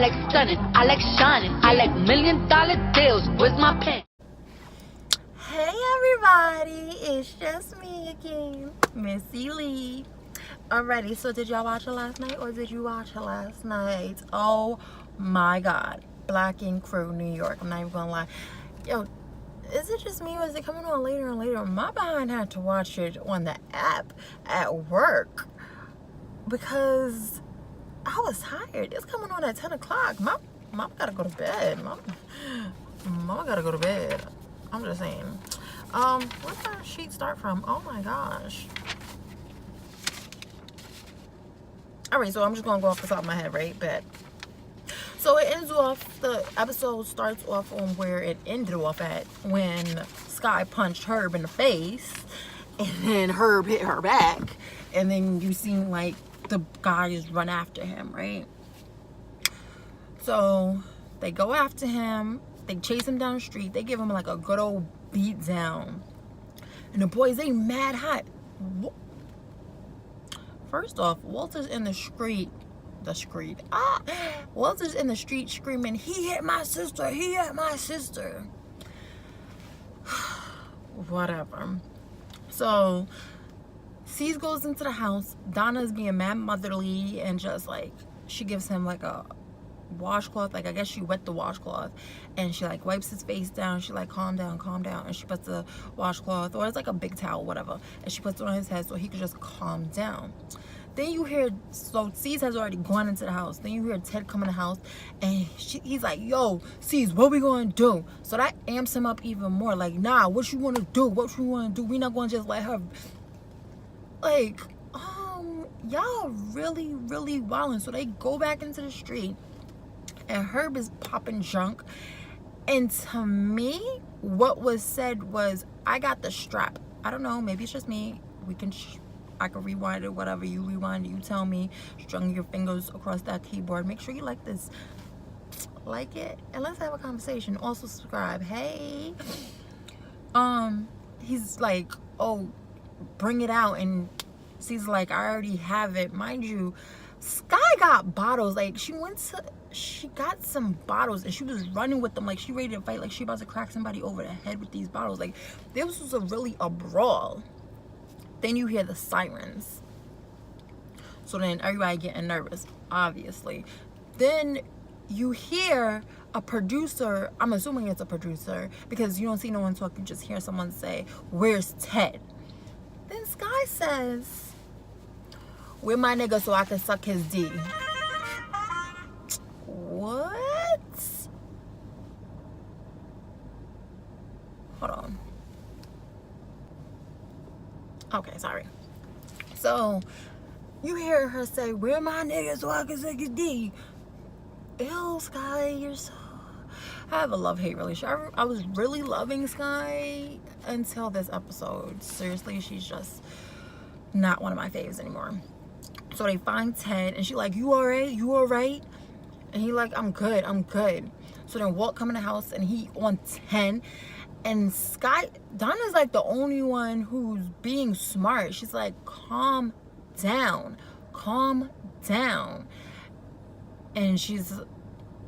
like stunning, I like shining, I like $1 million deals. Where's my pen? Hey everybody, it's just me again, Missy Lee. Alrighty, so did y'all watch it last night or did you watch it last night? Oh my god, Black Ink Crew, New York. I'm not even gonna lie. Yo, is it just me or is it coming on later and later? My behind had to watch it on the app at work because I was tired. It's coming on at 10 o'clock. Mom gotta go to bed. Mom gotta go to bed. I'm just saying. Where's that sheet start from? Oh my gosh. Alright, so I'm just gonna go off the top of my head, right? Bet. So it ends off, the episode starts off on where it ended off at when Sky punched Herb in the face and then Herb hit her back and then you seen like the guys run after him, right? So they go after him, they chase him down the street, they give him like a good old beat down. And the boys, they mad hot. First off, Walter's in the street. Walter's in the street screaming, he hit my sister, he hit my sister. Whatever. So C's goes into the house. Donna's being mad motherly and just like, she gives him like a washcloth, like I guess she wet the washcloth and she like wipes his face down. She like, calm down, and she puts the washcloth, or it's like a big towel, whatever, and she puts it on his head so he could just calm down. Then you hear, so C's has already gone into the house. Then you hear Ted come in the house and he's like, yo, C's, what we gonna do? So that amps him up even more. Like, nah, what you wanna do? We not gonna just let her, like, y'all really, really wildin'. So they go back into the street and Herb is popping junk. And to me, what was said was, I got the strap. I don't know, maybe it's just me. I can rewind it, whatever. You rewind it, you tell me. Strung your fingers across that keyboard. Make sure you like this. Like it. And let's have a conversation. Also subscribe. Hey. He's like, oh, bring it out. And she's like, I already have it. Mind you, Sky got bottles. Like, she got some bottles and she was running with them like she ready to fight, like she about to crack somebody over the head with these bottles. Like, this was really a brawl. Then you hear the sirens. So then everybody getting nervous, obviously. Then you hear a producer, I'm assuming it's a producer, because you don't see no one talk, you just hear someone say, where's Ted? Then Sky says, where my nigga so I can suck his D? What? Hold on. Okay, sorry. So you hear her say, where my niggas so I can suck his D? Ew, Sky, you're so... I have a love-hate relationship. I was really loving Sky until this episode. Seriously, she's just not one of my faves anymore. So they find Ted and she like, you alright? You alright? And he like, I'm good. So then Walt come in the house and he on 10. And Donna's like the only one who's being smart. She's like, calm down. And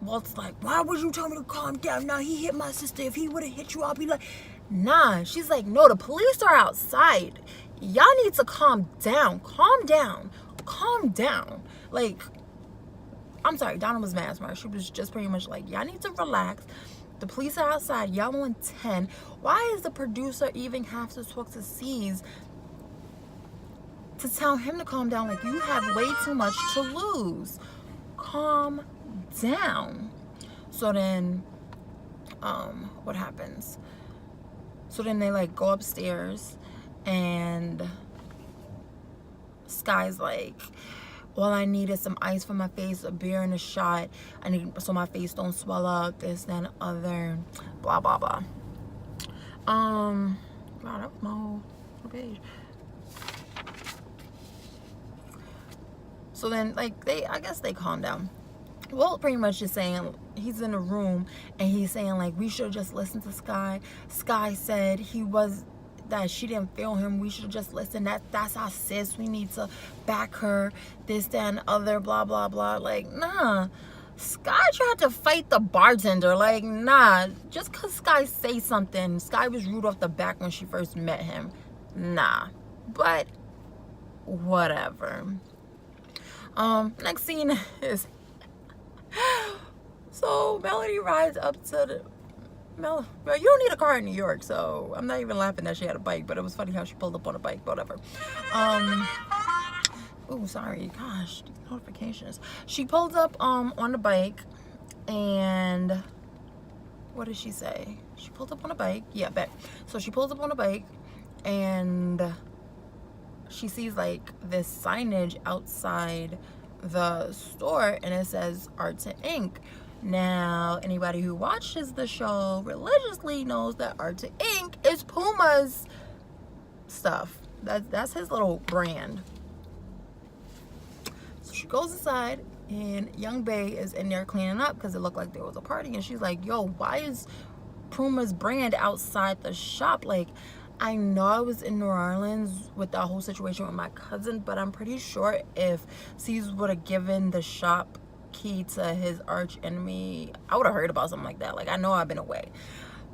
Walt's like, why would you tell me to calm down? Now he hit my sister. If he would have hit you, I'll be like, nah. She's like, no, the police are outside. Y'all need to calm down. Like, I'm sorry, Donna was mad smart. She was just pretty much like, y'all need to relax. The police are outside. Y'all on 10. Why does the producer even have to talk to C's to tell him to calm down? Like, you have way too much to lose. Calm down. So then, what happens? So then they like go upstairs and Sky's like, all I need is some ice for my face, a beer and a shot. I need so my face don't swell up, this, then other, blah, blah, blah. Wow, that was my whole page. So then, like, I guess they calm down. Walt pretty much is saying, he's in a room and he's saying like, we should just listen to Sky. Sky said that she didn't feel him. We should just listen. That's our sis. We need to back her. This, that, and other, blah, blah, blah. Like, nah. Sky tried to fight the bartender. Like, nah, just because Sky say something, Sky was rude off the back when she first met him. Nah, but whatever. Next scene is so Melody rides up to the well, you don't need a car in New York, so I'm not even laughing that she had a bike, but it was funny how she pulled up on a bike, whatever. Oh, sorry, gosh, these notifications. She pulled up on the bike, and what did she say? She pulled up on a bike, yeah, bet. So she pulls up on a bike, and she sees like this signage outside the store, and it says Art to Ink. Now, anybody who watches the show religiously knows that Art to Ink is Puma's stuff. That's his little brand. So she goes inside, and Young Bae is in there cleaning up because it looked like there was a party, and she's like, yo, why is Puma's brand outside the shop? Like, I know I was in New Orleans with that whole situation with my cousin, but I'm pretty sure if C's would have given the shop key to his arch enemy, I would have heard about something like that. Like, I know I've been away.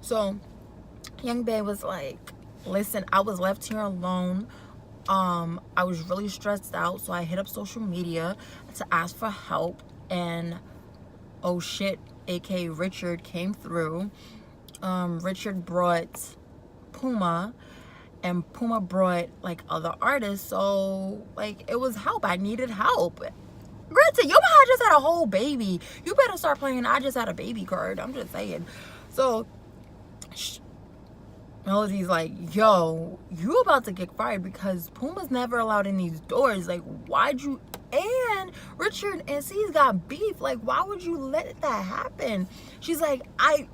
So Young Bae was like, listen, I was left here alone. I was really stressed out, so I hit up social media to ask for help, and oh shit, aka Richard came through. Richard brought Puma, and Puma brought like other artists, so like it was help. I needed help. Granted, your mom just had a whole baby. You better start playing I just had a baby card. I'm just saying. So Melody's like, yo, you about to get fired because Puma's never allowed in these doors. Like, why'd you? And Richard and C's got beef. Like, why would you let that happen? She's like, I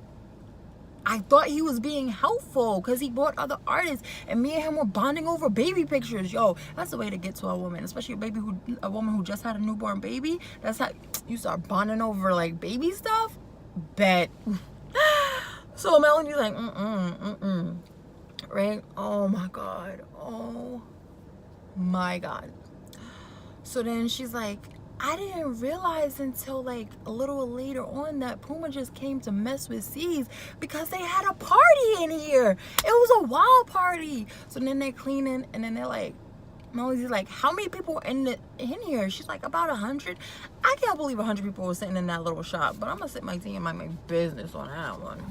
thought he was being helpful because he brought other artists, and me and him were bonding over baby pictures. Yo, that's the way to get to a woman, especially a woman who just had a newborn baby. That's how you start bonding over like baby stuff. Bet. So Melody's like, right? Oh my god. Oh my god. So then she's like, I didn't realize until like a little later on that Puma just came to mess with C's because they had a party in here. It was a wild party. So then they're cleaning, and then they're like, Melody's like, how many people are in here? She's like, about 100. I can't believe 100 people were sitting in that little shop, but I'm gonna sit my tea and mind my business on that one.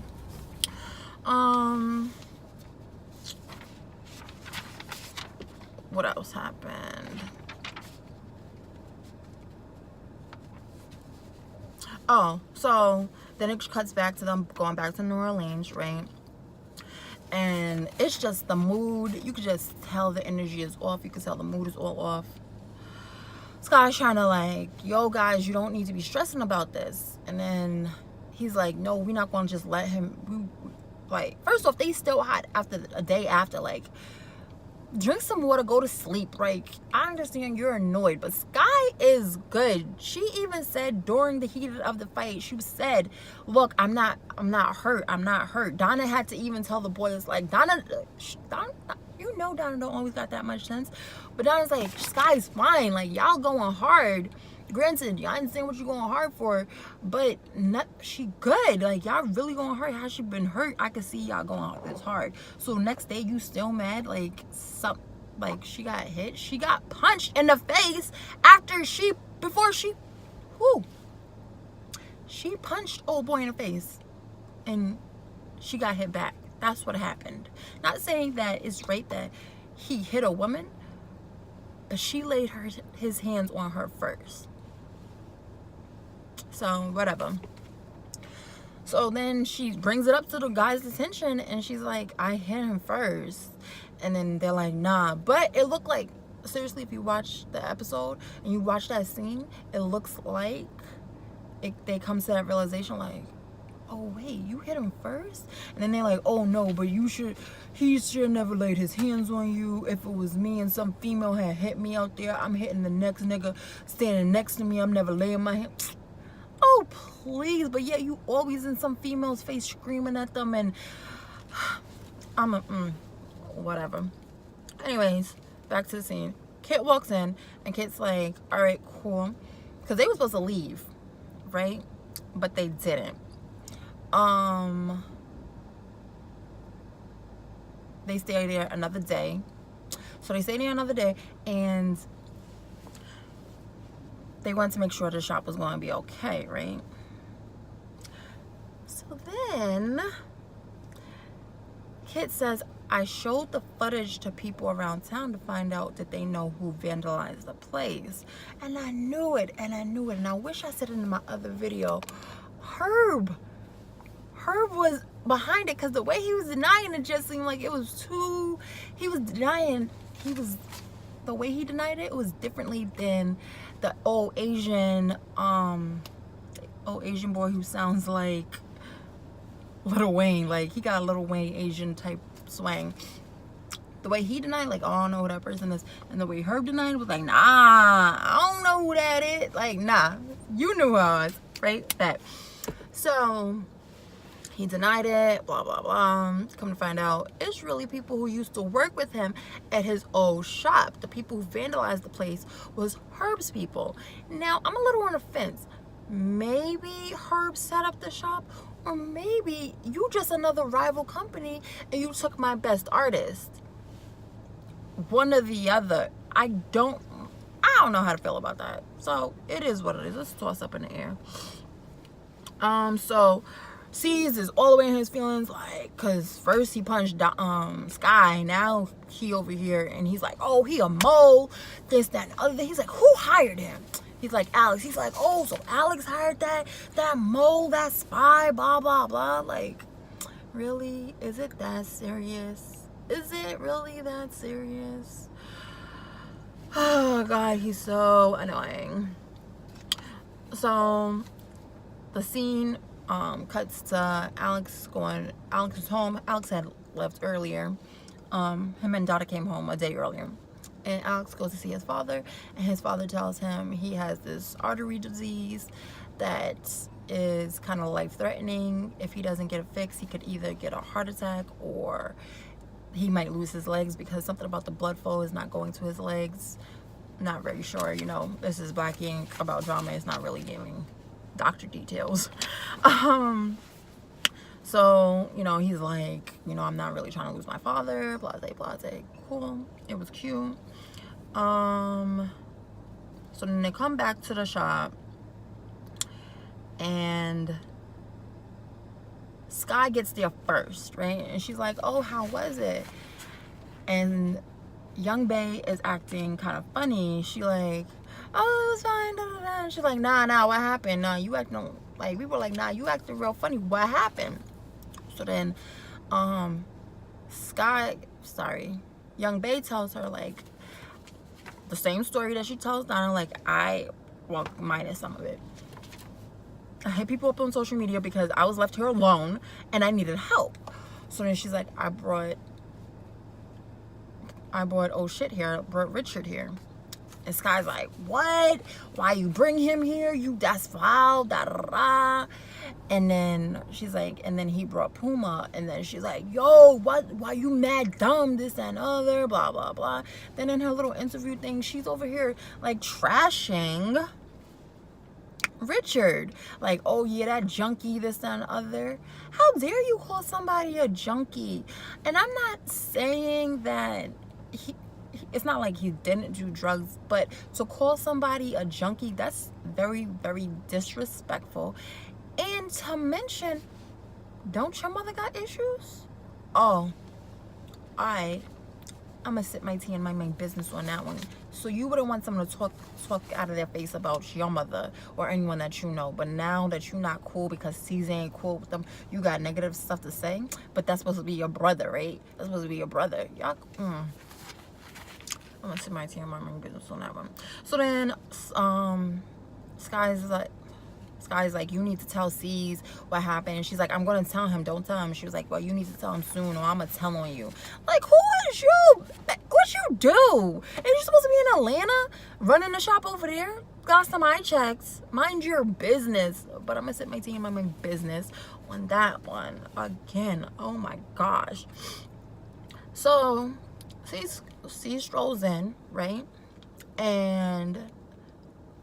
What else happened? Oh, so then it cuts back to them going back to New Orleans, right? And it's just the mood. You could just tell the energy is off. You could tell the mood is all off. Sky's trying to like, yo guys, you don't need to be stressing about this. And then he's like, no, we're not going to just let him. Like, first off, they still hot after a day after. Like, drink some water, go to sleep. Like, I understand you're annoyed, but Sky is good. She even said during the heat of the fight, she said, look, I'm not hurt. Donna had to even tell the boys, like, Donna, you know Donna don't always got that much sense, but Donna's like, Sky's fine. Like, y'all going hard. Granted, y'all understand what you're going hard for, but she good. Like, y'all really going hard. Has she been hurt? I can see y'all going this hard. So next day you still mad? Like, she got hit. She got punched in the face before she punched old boy in the face, and she got hit back. That's what happened. Not saying that it's right that he hit a woman, but she laid his hands on her first. So whatever. So then she brings it up to the guy's attention, and she's like, I hit him first. And then they're like, nah. But it looked like, seriously, if you watch the episode and you watch that scene, it looks like they come to that realization, like, oh wait, you hit him first? And then they're like, oh no, but he should never laid his hands on you. If it was me and some female had hit me out there, I'm hitting the next nigga standing next to me. I'm never laying my hand. Oh please. But yeah, you always in some female's face screaming at them, and I'm whatever. Anyways, back to the scene. Kit walks in, and Kit's like, all right, cool, because they were supposed to leave, right? But they didn't. They stayed there another day. So they stayed there another day, and they wanted to make sure the shop was going to be okay, right? So then Kit says, I showed the footage to people around town to find out that they know who vandalized the place. And I knew it, and I knew it. And I wish I said it in my other video. Herb was behind it, because the way he was denying it just seemed like it was too, the way he denied it was differently than the old Asian boy who sounds like Lil Wayne. Like, he got a Lil Wayne Asian type swang. The way he denied, like, oh, I don't know who that person is. And the way Herb denied was like, nah, I don't know who that is. Like, nah, you knew who I was, right? That. So he denied it, blah, blah, blah. Come to find out, it's really people who used to work with him at his old shop. The people who vandalized the place was Herb's people. Now, I'm a little on the fence. Maybe Herb set up the shop, or maybe you just another rival company and you took my best artist. One or the other. I don't know how to feel about that. So it is what it is. Let's toss up in the air. So C's is all the way in his feelings, like, cause first he punched Sky, now he over here and he's like, oh, he a mole, this, that, and other thing. He's like, who hired him? He's like, Alex. He's like, oh, so Alex hired that mole, that spy, blah, blah, blah. Like, really? Is it that serious? Is it really that serious? Oh, God, he's so annoying. So, the scene cuts to Alex is home. Alex had left earlier. Him and Dada came home a day earlier. And Alex goes to see his father, and his father tells him he has this artery disease that is kind of life-threatening. If he doesn't get it fixed, he could either get a heart attack or he might lose his legs, because something about the blood flow is not going to his legs. Not very sure, you know, this is Black Ink about drama. It's not really giving doctor details. So, you know, he's like, you know, I'm not really trying to lose my father, blase, blase. Cool. It was cute. So then they come back to the shop, and Sky gets there first, right? And she's like, oh, how was it? And Young Bae is acting kind of funny. She like, oh, it was fine, da, da, da. And she's like, nah, what happened? Nah, you acting, like, we were like, nah, you acting real funny. What happened? So then, Young Bae tells her, like, the same story that she tells Donna, like, well, minus some of it. I hit people up on social media because I was left here alone and I needed help. So then she's like, I brought oh shit here, brought Richard here. And Sky's like, what? Why you bring him here? That's foul, da da da. And then she's like, and then he brought Puma. And then she's like, yo, why you mad dumb, this and other, blah, blah, blah. Then in her little interview thing, she's over here, like, trashing Richard. Like, oh, yeah, that junkie, this and other. How dare you call somebody a junkie? And I'm not saying that it's not like he didn't do drugs, but to call somebody a junkie, that's very, very disrespectful. And to mention, don't your mother got issues? Oh, alright. I'm gonna sip my tea and mind my business on that one. So you wouldn't want someone to talk out of their face about your mother or anyone that you know. But now that you're not cool because Caesar ain't cool with them, you got negative stuff to say. But that's supposed to be your brother, right? That's supposed to be your brother. Y'all, I'm gonna sip my tea and mind my business on that one. So then, Sky's like, you need to tell C's what happened. And she's like, I'm going to tell him. Don't tell him. She was like, well, you need to tell him soon or I'm going to tell on you. Like, who is you? What you do? Are you supposed to be in Atlanta running the shop over there? Last time I checked, mind your business. But I'm going to sit my team on my business on that one again. Oh, my gosh. So, C strolls in, right? And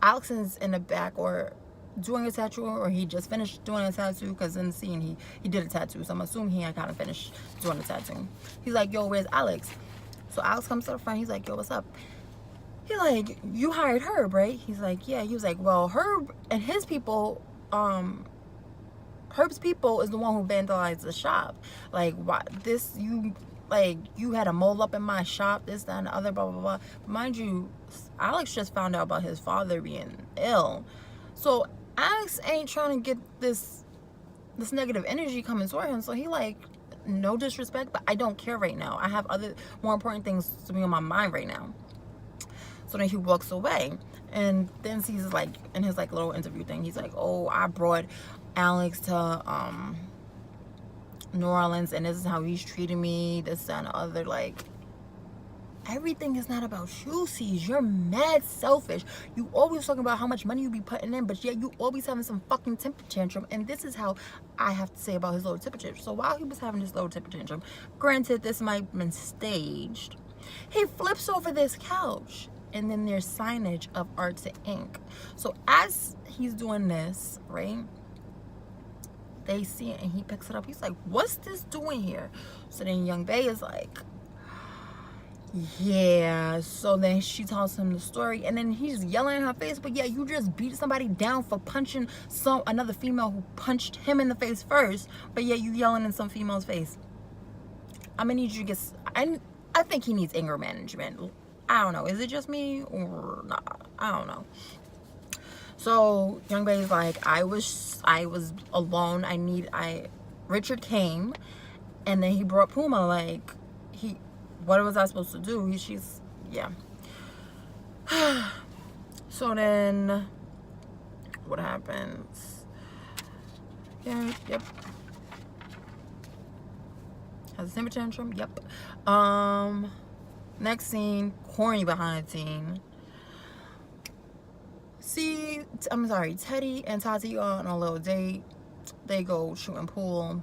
Alex is in the back, or doing a tattoo, or he just finished doing a tattoo, because in the scene he did a tattoo, so I'm assuming he had kind of finished doing the tattoo. He's like, yo, where's Alex? So Alex comes to the front. He's like, yo, what's up? He's like, you hired Herb, right? He's like, yeah. He was like, well, Herb and his people, Herb's people is the one who vandalized the shop. Like, why this, you, like, you had a mole up in my shop, this, that, and the other, blah, blah, blah. Mind you, Alex just found out about his father being ill. So Alex ain't trying to get this negative energy coming toward him. So he like, no disrespect, but I don't care right now. I have other more important things to be on my mind right now. So then he walks away, and then sees like in his like little interview thing, he's like, oh, I brought Alex to New Orleans, and this is how he's treating me, this and the other. Like, everything is not about you, C's. You're mad selfish. You always talking about how much money you be putting in, but yet you always having some fucking temper tantrum. And this is how I have to say about his little temper tantrum. So while he was having this little temper tantrum, granted this might have been staged, he flips over this couch, and then there's signage of Arts and Ink. So as he's doing this, right, they see it, and he picks it up. He's like, what's this doing here? So then Young Bae is like, yeah. So then she tells him the story, and then he's yelling in her face, but yeah, you just beat somebody down for punching another female who punched him in the face first, but yeah, you yelling in some female's face. I'm gonna need you to get, I think he needs anger management. I don't know, is it just me or not? I don't know. So Young Bae's like, I was alone. Richard came, and then he brought Puma. Like, what was I supposed to do? Yeah. So then, what happens? Yeah, yep. Has a temper tantrum. Yep. Next scene, corny behind scene. Teddy and Tati are on a little date. They go shooting pool.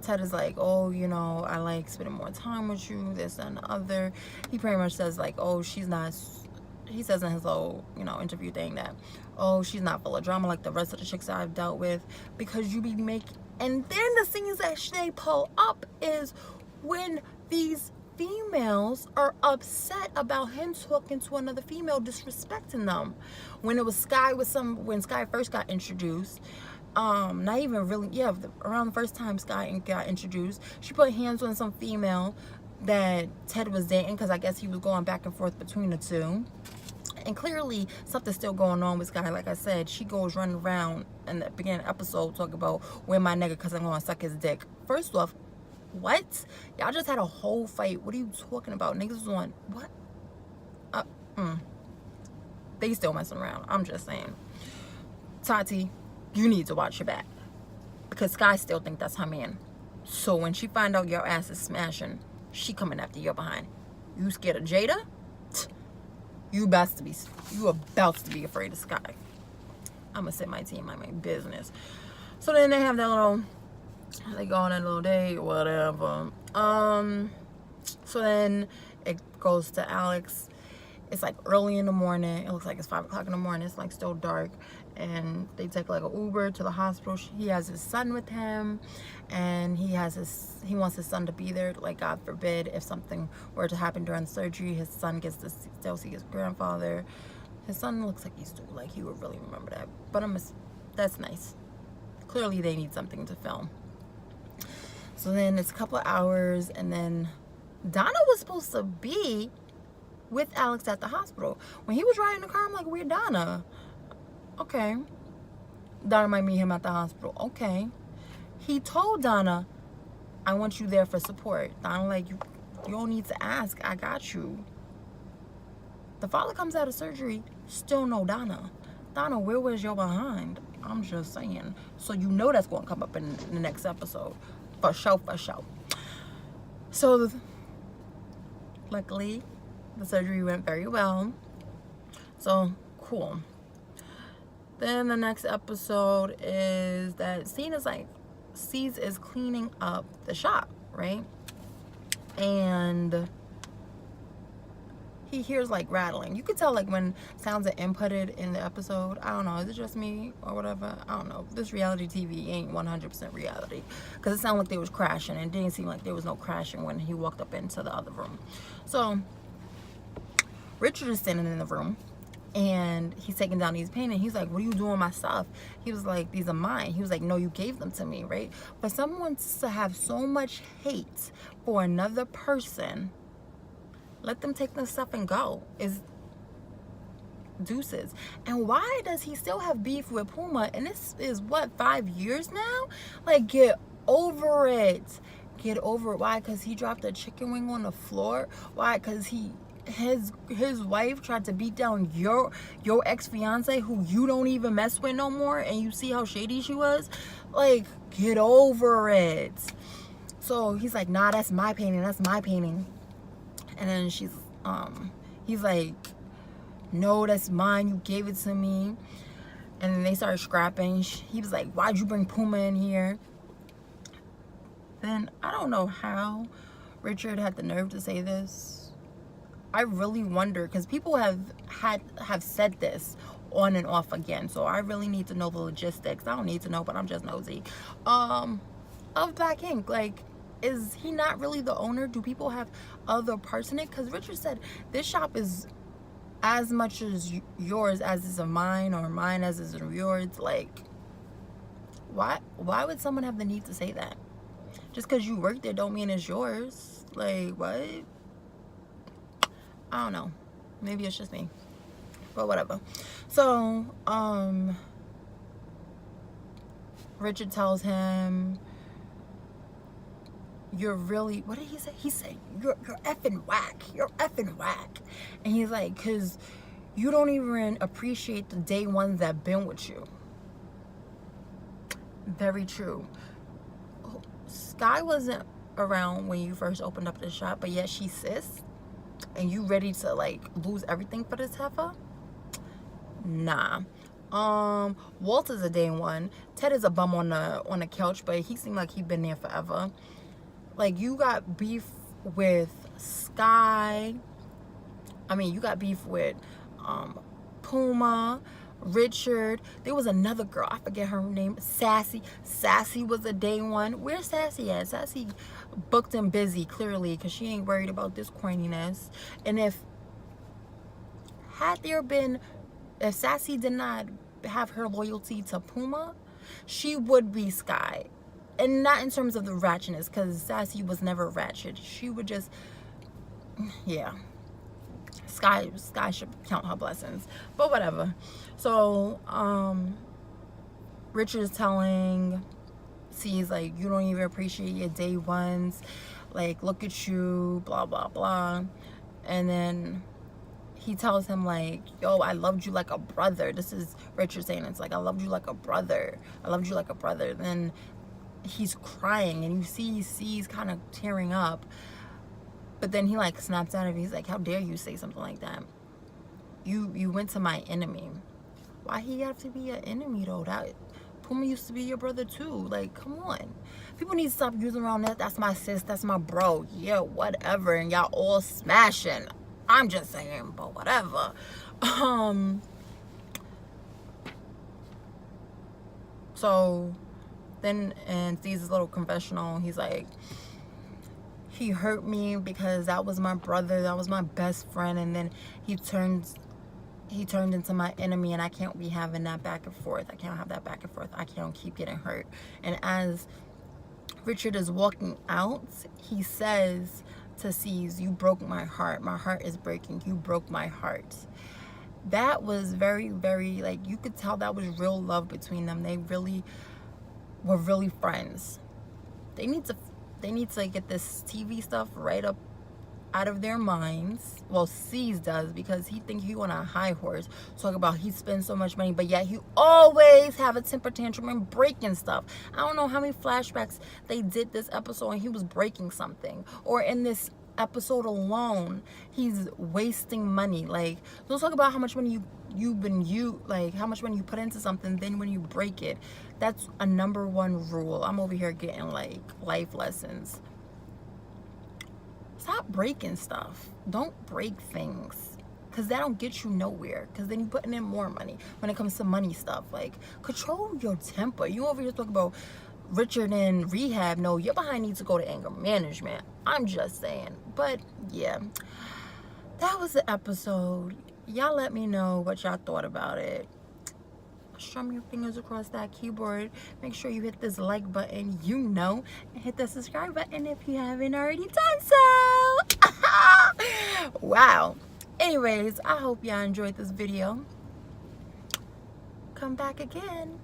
Ted is like, oh, you know, I like spending more time with you, this and the other. He pretty much says like, oh, she's not, he says in his little, you know, interview thing that, oh, she's not full of drama like the rest of the chicks that I've dealt with, because you be making, and then the scenes that they pull up is when these females are upset about him talking to another female, disrespecting them. When it was Sky when Sky first got introduced, not even really, yeah, around the first time Sky got introduced, she put hands on some female that Ted was dating, because I guess he was going back and forth between the two. And clearly something's still going on with Sky. Like I said, she goes running around in the beginning of the episode talking about, where my nigga, because I'm gonna suck his dick. First off, what? Y'all just had a whole fight. What are you talking about? Niggas was on what? They still messing around. I'm just saying. Tati, you need to watch your back, because Sky still think that's her man. So when she find out your ass is smashing, she coming after your behind. You scared of Jada? You about to be afraid of Sky. I'm gonna set my team, my business. So then they have that little, they go on a little date, whatever. So then it goes to Alex. It's like early in the morning. It looks like it's 5 o'clock in the morning. It's like still dark, and they take like an Uber to the hospital. He has his son with him, and he wants his son to be there. Like, God forbid if something were to happen during the surgery, his son gets to still see his grandfather. His son looks like he would really remember that. But that's nice. Clearly they need something to film. So then it's a couple of hours, and then Donna was supposed to be with Alex at the hospital. When he was riding the car, I'm like, where's Donna? Okay. Donna might meet him at the hospital. Okay. He told Donna, I want you there for support. Donna like, you don't need to ask. I got you. The father comes out of surgery, still no Donna. Donna, where was your behind? I'm just saying. So you know that's going to come up in the next episode. For sure, for sure. So, luckily, the surgery went very well. So, cool. Then the next episode is that C's is cleaning up the shop, right? And he hears like rattling. You could tell like when sounds are inputted in the episode. I don't know, is it just me or whatever? I don't know. This reality TV ain't 100% reality, because it sounded like they was crashing, and it didn't seem like there was no crashing when he walked up into the other room. So Richard is standing in the room, and he's taking down these paintings. He's like, what are you doing with my stuff? He was like, these are mine. He was like, no, you gave them to me, right? For someone to have so much hate for another person, let them take the stuff and go. Is deuces. And why does he still have beef with Puma? And this is what, 5 years now? Like, get over it. Get over it. Why? Because he dropped a chicken wing on the floor? Why? Because his wife tried to beat down your ex-fiance who you don't even mess with no more, and you see how shady she was? Like, get over it. So he's like, nah, that's my painting, that's my painting. And then he's like, no, that's mine, you gave it to me. And then they started scrapping. He was like, why'd you bring Puma in here? Then I don't know how Richard had the nerve to say this. I really wonder, because people have said this on and off again, so I really need to know the logistics. I don't need to know, but I'm just nosy. Of Black Ink, like, is he not really the owner? Do people have other parts in it? Because Richard said this shop is as much as yours as is of mine, or mine as is of yours. Like, why would someone have the need to say that? Just because you work there don't mean it's yours. Like, what? I don't know. Maybe it's just me. But whatever. So, Richard tells him, you're really, what did he say? He said, you're effing whack. You're effing whack. And he's like, because you don't even appreciate the day ones that been with you. Very true. Sky wasn't around when you first opened up the shop, but yet she's sis. And you ready to like lose everything for this heifer? Nah. Walter's a day one. Ted is a bum on the couch, but he seemed like he'd been there forever. Like, you got beef with Sky. I mean, you got beef with Puma, Richard. There was another girl, I forget her name, Sassy. Sassy was a day one. Where's Sassy at? Sassy booked and busy, clearly, because she ain't worried about this corniness. And if Sassy did not have her loyalty to Puma, she would be Sky. And not in terms of the ratchetness, because Sassy was never ratchet. She would just, yeah. Sky should count her blessings. But whatever. So, Richard is telling C's, like, you don't even appreciate your day ones. Like, look at you, blah, blah, blah. And then he tells him, like, yo, I loved you like a brother. This is Richard saying, it's like, I loved you like a brother. I loved you like a brother. Then he's crying, and you see C's kind of tearing up. But then he like snaps out of it. He's like, how dare you say something like that? You went to my enemy. Why he have to be an enemy though? That Puma used to be your brother too. Like, come on. People need to stop using around that. That's my sis, that's my bro. Yeah, whatever. And y'all all smashing. I'm just saying, but whatever. So then in Steve's little confessional, he's like, he hurt me because that was my brother, that was my best friend, and then he turned into my enemy, and I can't be having that back and forth. I can't have that back and forth. I can't keep getting hurt. And as Richard is walking out, he says to C's, you broke my heart. My heart is breaking. You broke my heart. That was very, very, like, you could tell that was real love between them. They really were really friends. They need to get this TV stuff right up out of their minds. Well, C's does, because he thinks he on a high horse, talk about he spends so much money, but yet he always have a temper tantrum and breaking stuff. I don't know how many flashbacks they did this episode and he was breaking something, or in this episode alone he's wasting money. Like, don't talk about how much money how much money you put into something, then when you break it, that's a #1 rule. I'm over here getting like life lessons. stop breaking stuff. Don't break things, because that don't get you nowhere, because then you're putting in more money when it comes to money stuff. Like, control your temper. You over here talking about Richard in rehab. No, your behind needs to go to anger management. I'm just saying. But yeah, that was the episode. Y'all let me know what y'all thought about it. Strum your fingers across that keyboard. Make sure you hit this like button, and hit the subscribe button if you haven't already done so. Wow. Anyways, I hope y'all enjoyed this video. Come back again.